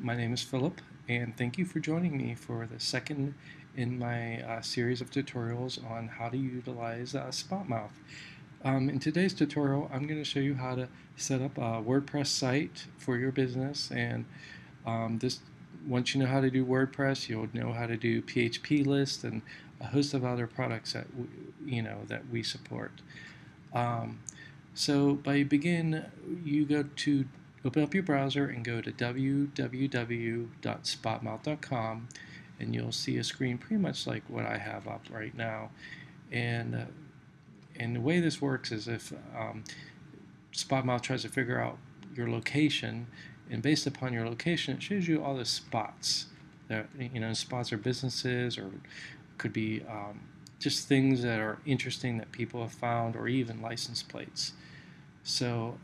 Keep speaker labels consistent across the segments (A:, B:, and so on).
A: My name is Philip, and thank you for joining me for the second in my series of tutorials on how to utilize spotmouth. In today's tutorial, I'm going to show you how to set up a WordPress site for your business, and this once you know how to do WordPress, you'll know how to do PHP list and a host of other products that we support. So by begin, you go to open up your browser and go to www.spotmouth.com, and you'll see a screen pretty much like what I have up right now. And the way this works is if Spotmouth tries to figure out your location, and based upon your location, it shows you all the spots. That spots are businesses, or could be just things that are interesting that people have found, or even license plates. So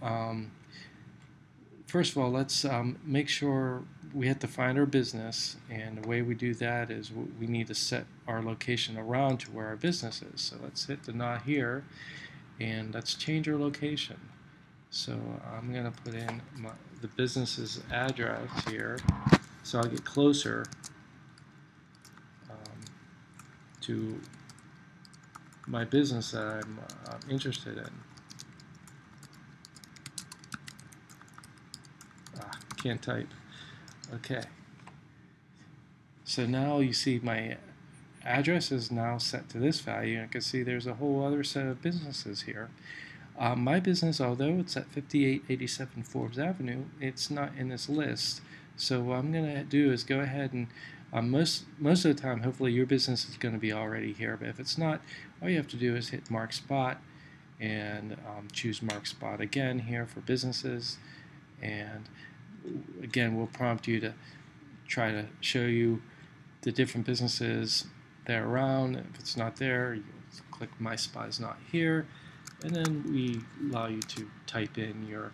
A: first of all, let's make sure we have to find our business, and the way we do that is we need to set our location around to where our business is. So let's hit the not here, and let's change our location. So I'm going to put in the business's address here, so I'll get closer to my business that I'm interested in. Can't type. Okay. So now you see my address is now set to this value, and I can see there's a whole other set of businesses here. My business, although it's at 5887 Forbes Avenue, it's not in this list. So what I'm going to do is go ahead and most of the time, hopefully your business is going to be already here. But if it's not, all you have to do is hit Mark Spot and choose Mark Spot again here for businesses. And again, we'll prompt you to try to show you the different businesses that are around. If it's not there, you click My Spot is not here, and then we allow you to type in your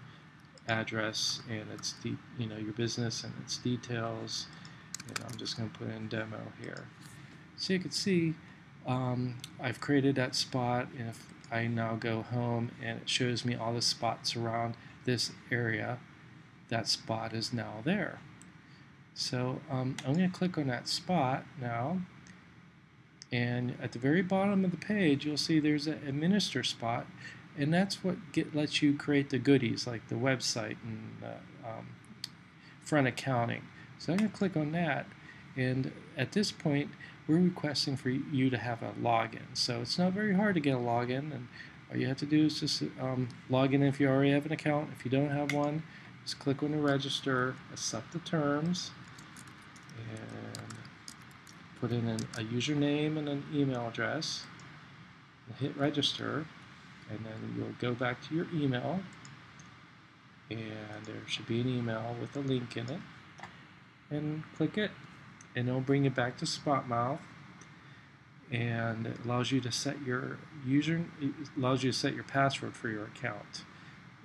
A: address and its your business and its details. And I'm just going to put in demo here. So you can see I've created that spot, and if I now go home and it shows me all the spots around this area, that spot is now there. So I'm going to click on that spot now, and at the very bottom of the page you'll see there's an administer spot, and that's what lets you create the goodies like the website and front accounting. So I'm going to click on that, and at this point we're requesting for you to have a login. So it's not very hard to get a login, and all you have to do is just log in if you already have an account. If you don't have one, just click on the register, accept the terms, and put in a username and an email address, and hit register, and then you'll go back to your email, and there should be an email with a link in it, and click it, and it'll bring you back to Spotmouth, and it allows you to set your password for your account.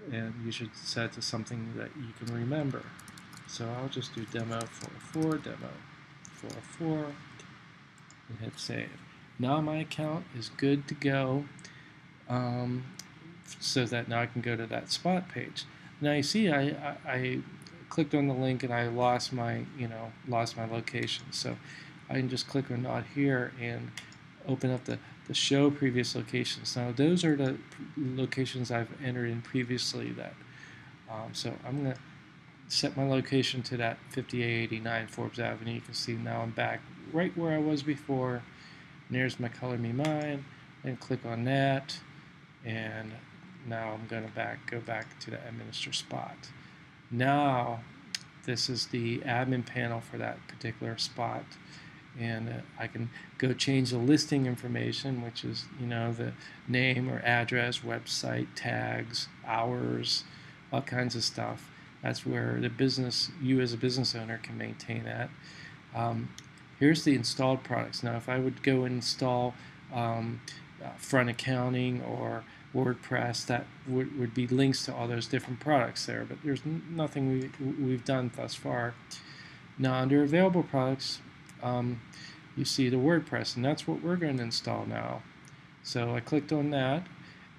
A: And you should set it to something that you can remember. So I'll just do demo 404, demo 404, and hit save. Now my account is good to go, so that now I can go to that spot page. Now you see I clicked on the link and I lost my location. So I can just click on not here and open up the show previous locations. Now those are the locations I've entered in previously. So I'm going to set my location to that 5889 Forbes Avenue. You can see now I'm back right where I was before. And there's my Color Me Mine, and click on that, and now I'm going to go back to the administer spot. Now this is the admin panel for that particular spot. And I can go change the listing information, which is the name or address, website, tags, hours, all kinds of stuff. That's where you as a business owner can maintain that. Here's the installed products. Now if I would go and install front accounting or WordPress, that would be links to all those different products there, but there's nothing we've done thus far. Now under available products, you see the WordPress, and that's what we're going to install now. So I clicked on that,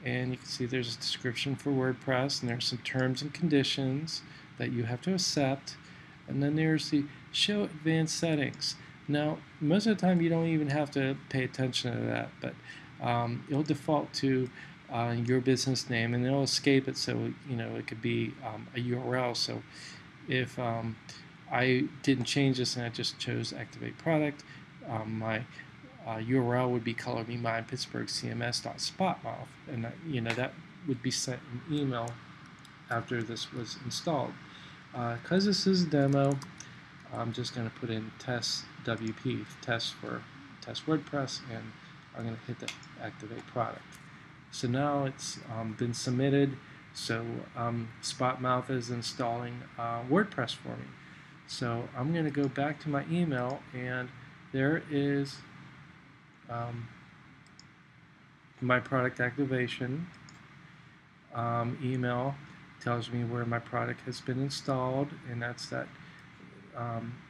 A: and you can see there's a description for WordPress, and there's some terms and conditions that you have to accept. And then there's the show advanced settings. Now, most of the time you don't even have to pay attention to that, but it'll default to your business name, and it'll escape it, so it could be a URL. So if I didn't change this and I just chose activate product, my URL would be color me mine Pittsburgh CMS.spotmouth, and that would be sent an email after this was installed. Because this is a demo, I'm just going to put in test WP, test WordPress, and I'm going to hit the activate product. So now it's been submitted, so spotmouth is installing WordPress for me. So I'm going to go back to my email, and there is my product activation email. Tells me where my product has been installed, and that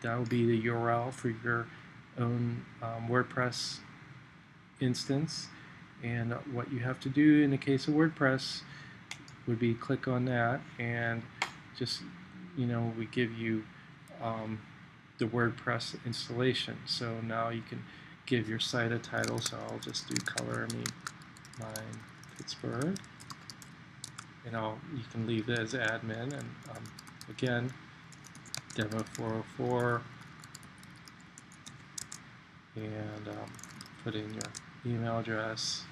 A: will be the URL for your own WordPress instance. And what you have to do in the case of WordPress would be click on that, and just we give you the WordPress installation. So now you can give your site a title. So I'll just do color me mine Pittsburgh, and you can leave it as admin, and again, demo 404, and put in your email address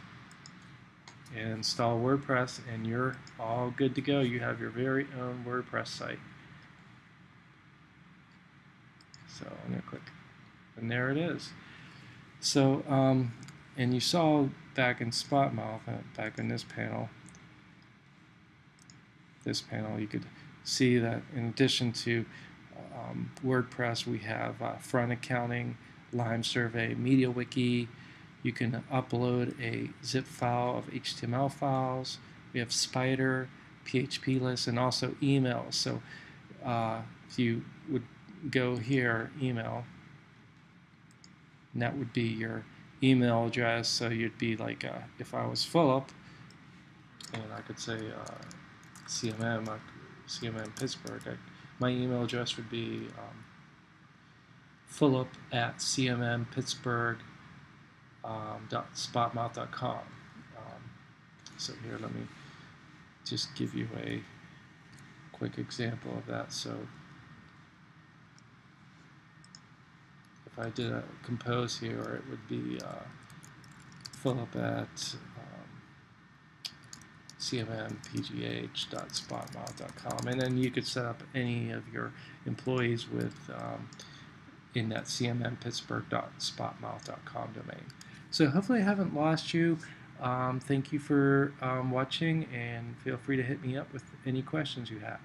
A: and install WordPress, and you're all good to go. You have your very own WordPress site. So I'm going to click, and there it is. So and you saw back in spotmouth, back in this panel, you could see that in addition to WordPress, we have front accounting, Lime Survey, MediaWiki. You can upload a zip file of HTML files. We have Spider, PHP lists, and also emails. So if you would go here, email, and that would be your email address. So you'd be like, if I was Philip, and I could say CMM Pittsburgh, my email address would be philip@cmmpittsburgh.spotmouth.com. So here, let me just give you a quick example of that. So if I did a compose here, it would be philip@cmmpgh.spotmouth.com, and then you could set up any of your employees with in that cmmpittsburgh.spotmouth.com domain. So hopefully I haven't lost you. Thank you for watching, and feel free to hit me up with any questions you have.